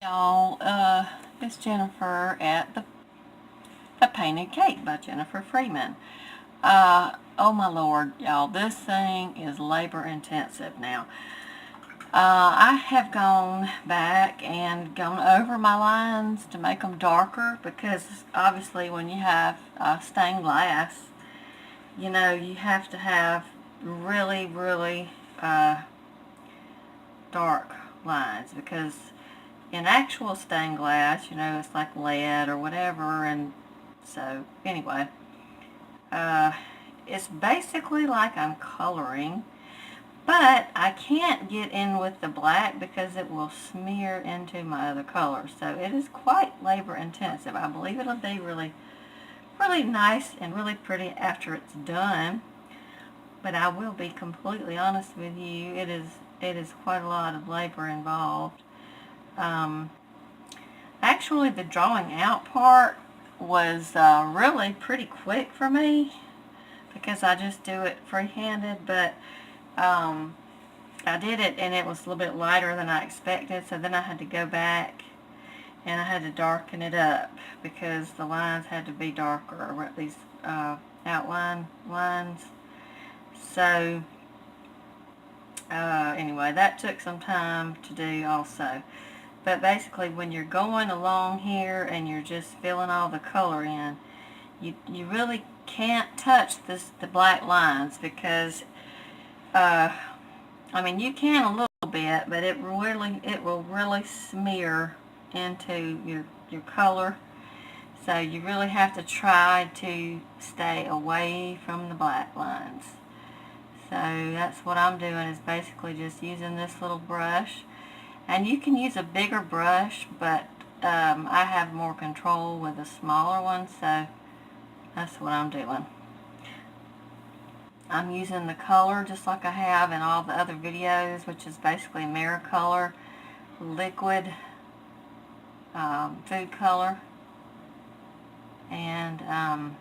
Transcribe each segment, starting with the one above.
Y'all, it's Jennifer at the Painted Cake by Jennifer Freeman. Oh my lord, y'all, this thing is labor intensive now. I have gone back and gone over my lines to make them darker because obviously when you have stained glass, you know, you have to have really dark lines because in actual stained glass, you know, it's like lead or whatever, and so anyway, uh, it's basically like I'm coloring, but I can't get in with the black because it will smear into my other colors, so it is quite labor intensive. I believe it'll be really nice and really pretty after it's done, but I will be completely honest with you, it is quite a lot of labor involved. Um, Actually, the drawing out part was really pretty quick for me because I just do it free-handed, but um, I did it and it was a little bit lighter than I expected, so then I had to go back and I had to darken it up because the lines had to be darker, or these outline lines. So anyway, that took some time to do also. But basically, when you're going along here and you're just filling all the color in, you really can't touch the black lines because, I mean, you can a little bit, but it will really smear into your color. So you really have to try to stay away from the black lines. So that's what I'm doing, is basically just using this little brush. And you can use a bigger brush, but I have more control with a smaller one, so that's what I'm doing. I'm using the color just like I have in all the other videos, which is basically Miracolor liquid food color, and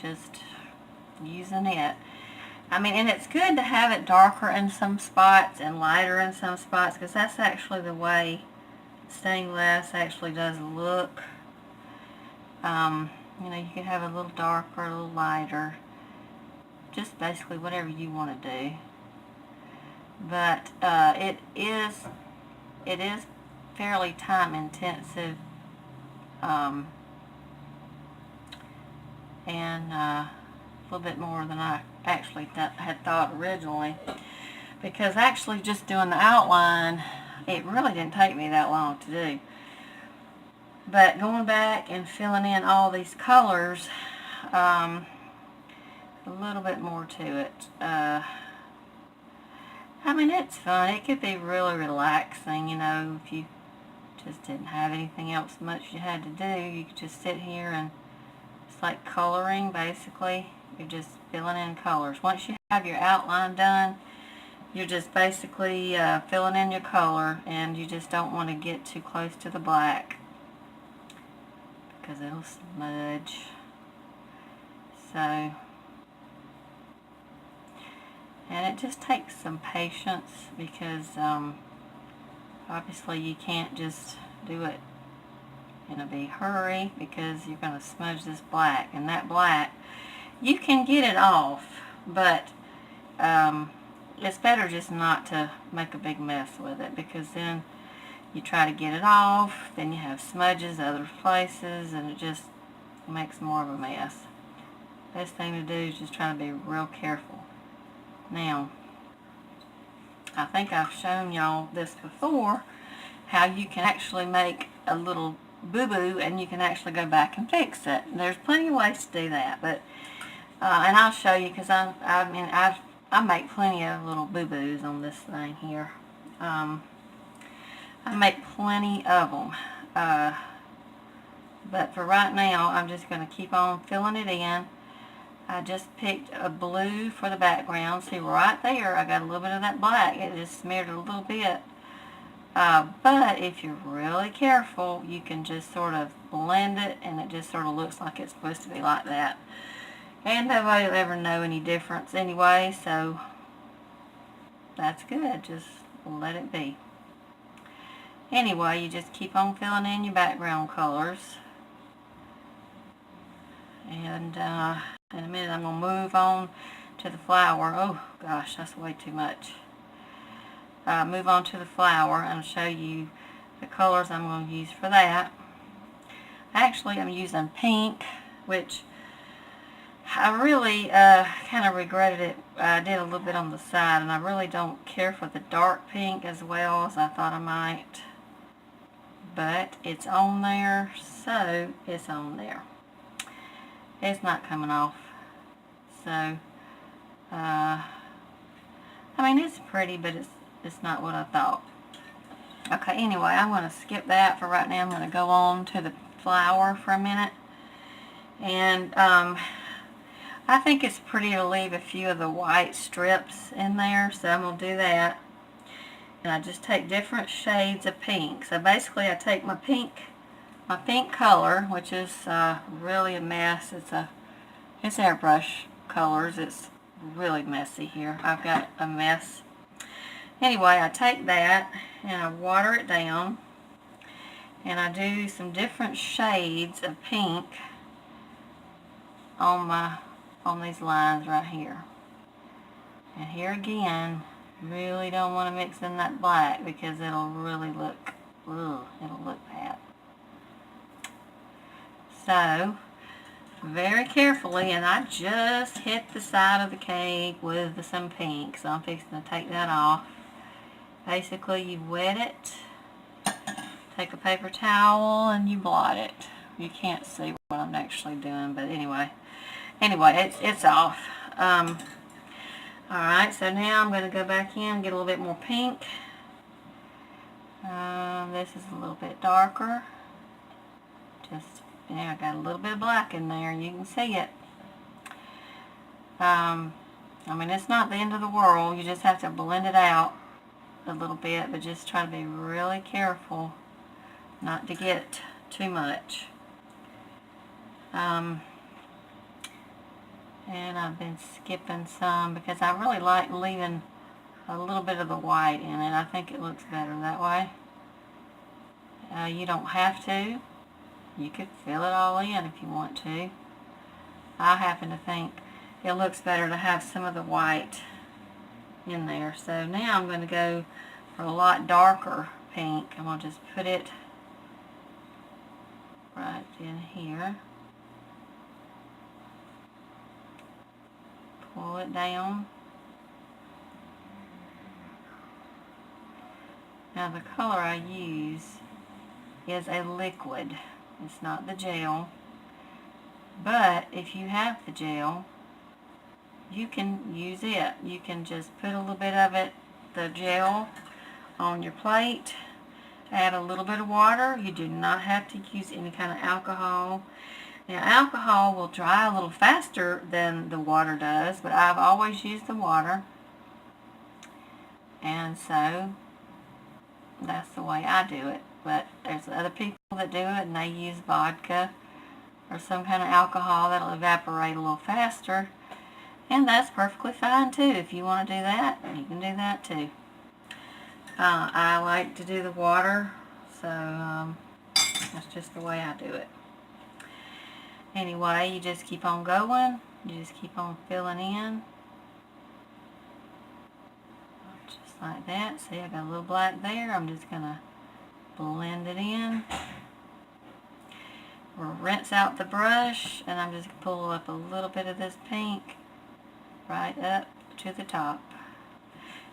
just using it. I mean, and it's good to have it darker in some spots and lighter in some spots because that's actually the way stained glass actually does look. You know, you can have a little darker, a little lighter, just basically whatever you want to do. But it is fairly time intensive, and a little bit more than I actually had thought originally, because actually just doing the outline, it really didn't take me that long to do. But going back and filling in all these colors, a little bit more to it. I mean, it's fun. It could be really relaxing, you know, if you just didn't have anything else much you had to do. You could just sit here and it's like coloring, basically. You're just filling in colors. Once you have your outline done, you're just basically filling in your color, and you just don't want to get too close to the black because it'll smudge. So, and it just takes some patience because obviously you can't just do it in a big hurry because you're going to smudge this black, and that black, you can get it off, but it's better just not to make a big mess with it, because then you try to get it off, then you have smudges other places, and it just makes more of a mess. Best thing to do is just try to be real careful. Now, I think I've shown y'all this before, how you can actually make a little boo-boo and you can actually go back and fix it. And there's plenty of ways to do that, but and I'll show you, because I make plenty of little boo-boos on this thing here. I make plenty of them. But for right now, I'm just going to keep on filling it in. I just picked a blue for the background. See, right there, I got a little bit of that black. It just smeared it a little bit. But if you're really careful, you can just sort of blend it, and it just sort of looks like it's supposed to be like that. And nobody will ever know any difference anyway, so that's good. Just let it be. Anyway, you just keep on filling in your background colors. And in a minute I'm going to move on to the flower. Oh gosh, that's way too much. Move on to the flower and show you the colors I'm going to use for that. Actually, I'm using pink, which I really kind of regretted it. I did a little bit on the side, and I really don't care for the dark pink as well as I thought I might. But it's on there, so it's on there. It's not coming off. So, I mean, it's pretty, but it's not what I thought. Okay, anyway, I'm going to skip that for right now. I'm going to go on to the flower for a minute. And I think it's pretty to leave a few of the white strips in there, so I'm going to do that. And I just take different shades of pink. So basically I take my pink color, which is really a mess. It's airbrush colors. It's really messy here. I've got a mess. Anyway, I take that and I water it down, and I do some different shades of pink on these lines right here. And here again, really don't want to mix in that black because it'll really look, it'll look bad. So, very carefully, and I just hit the side of the cake with some pink, so I'm fixing to take that off. Basically, you wet it, take a paper towel, and you blot it. You can't see what I'm actually doing, but anyway, it's off. Alright, so now I'm going to go back in and get a little bit more pink. This is a little bit darker. I got a little bit of black in there, and you can see it. I mean, it's not the end of the world. You just have to blend it out a little bit, but just try to be really careful not to get too much. And I've been skipping some because I really like leaving a little bit of the white in it. I think it looks better that way. You don't have to. You could fill it all in if you want to. I happen to think it looks better to have some of the white in there. So now I'm going to go for a lot darker pink. I'm going to just put it right in here. Pull it down. Now the color I use is a liquid. It's not the gel. But if you have the gel, you can use it. You can just put a little bit of it, the gel, on your plate. Add a little bit of water. You do not have to use any kind of alcohol. Now, alcohol will dry a little faster than the water does, but I've always used the water. And so, that's the way I do it. But there's other people that do it, and they use vodka or some kind of alcohol that'll evaporate a little faster. And that's perfectly fine, too. If you want to do that, you can do that, too. I like to do the water, so that's just the way I do it. Anyway, you just keep on going. You just keep on filling in. Just like that. See, I got a little black there. I'm just going to blend it in. We'll rinse out the brush, and I'm just going to pull up a little bit of this pink right up to the top.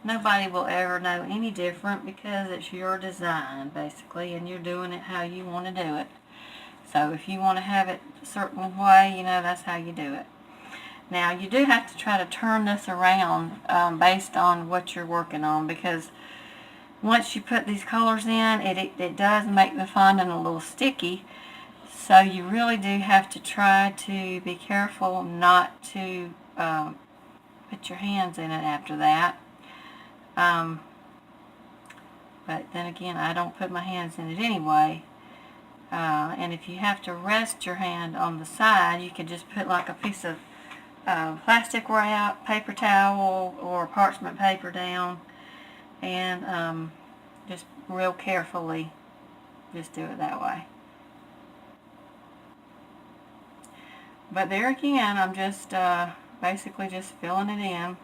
Nobody will ever know any different because it's your design, basically, and you're doing it how you want to do it. So if you want to have it a certain way, you know, that's how you do it. Now, you do have to try to turn this around based on what you're working on, because once you put these colors in, it does make the fondant a little sticky. So you really do have to try to be careful not to put your hands in it after that. But then again, I don't put my hands in it anyway. And if you have to rest your hand on the side, you can just put like a piece of plastic wrap, paper towel, or parchment paper down, and just real carefully just do it that way. But there again, I'm just basically just filling it in.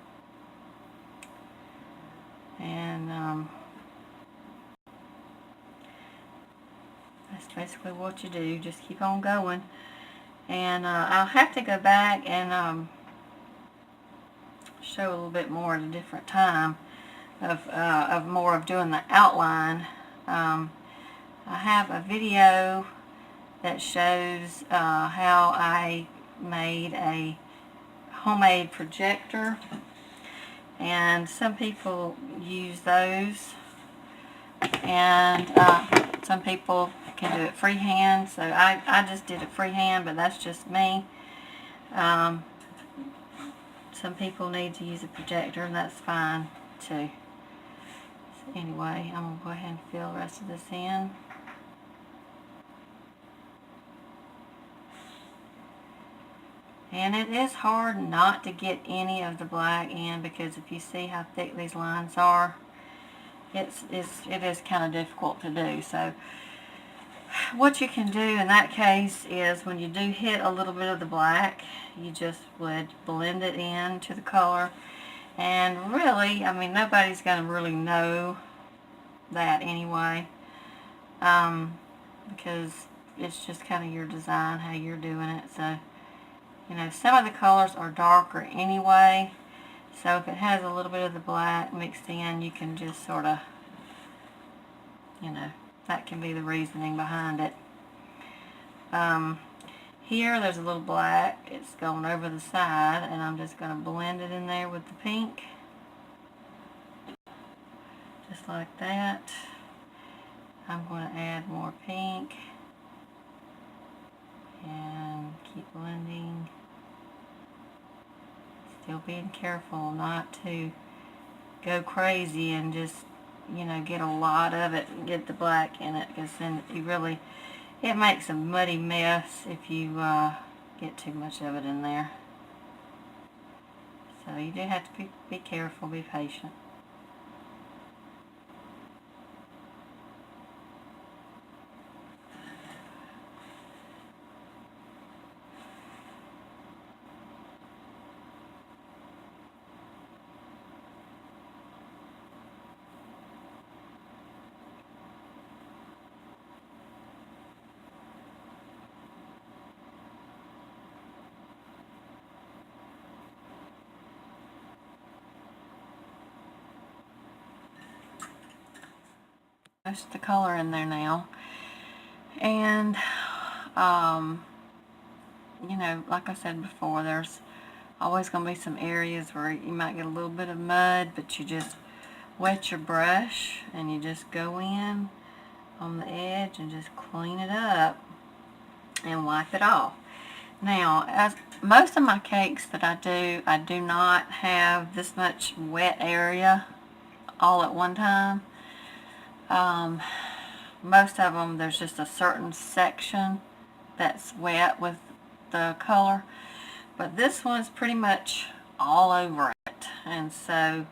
And that's basically what you do. Just keep on going. And I'll have to go back and show a little bit more at a different time of more of doing the outline. I have a video that shows how I made a homemade projector, and some people use those, and some people can do it freehand, so I just did it freehand, but that's just me. Some people need to use a projector, and that's fine too. So anyway, I'm going to go ahead and fill the rest of this in. And it is hard not to get any of the black in, because if you see how thick these lines are, it is kind of difficult to do. So what you can do in that case is, when you do hit a little bit of the black, you just would blend it in to the color. And really, I mean, nobody's going to really know that anyway, because it's just kind of your design, how you're doing it. So, you know, some of the colors are darker anyway, so if it has a little bit of the black mixed in, you can just sort of, you know, that can be the reasoning behind it. Here there's a little black, it's going over the side, and I'm just going to blend it in there with the pink, just like that. I'm going to add more pink and keep blending, still being careful not to go crazy and just, you know, get a lot of it and get the black in it, because then you really, it makes a muddy mess if you get too much of it in there. So you do have to be careful, be patient. Most of the color in there now, and you know, like I said before, there's always going to be some areas where you might get a little bit of mud, but you just wet your brush and you just go in on the edge and just clean it up and wipe it off. Now, as most of my cakes that I do not have this much wet area all at one time. Most of them, there's just a certain section that's wet with the color, but this one's pretty much all over it, and so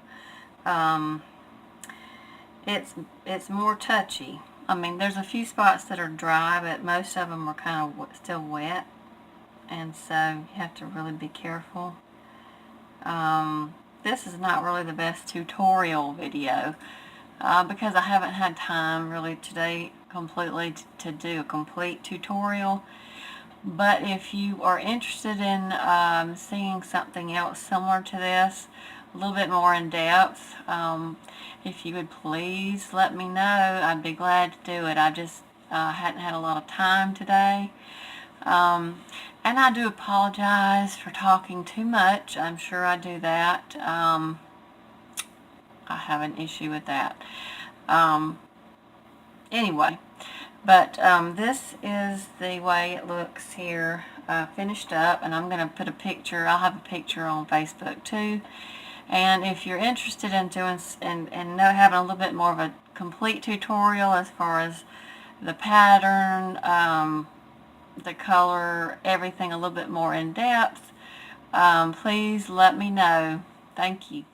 it's more touchy. I mean, there's a few spots that are dry, but most of them are kind of still wet, and so you have to really be careful. This is not really the best tutorial video, because I haven't had time really today completely to do a complete tutorial. But if you are interested in seeing something else similar to this, a little bit more in depth, if you would please let me know. I'd be glad to do it. I just hadn't had a lot of time today. And I do apologize for talking too much. I'm sure I do that. I have an issue with that. Anyway, but this is the way it looks here, finished up, and I'm going to put a picture. I'll have a picture on Facebook too. And if you're interested in doing and having a little bit more of a complete tutorial as far as the pattern, the color, everything a little bit more in depth, please let me know. Thank you.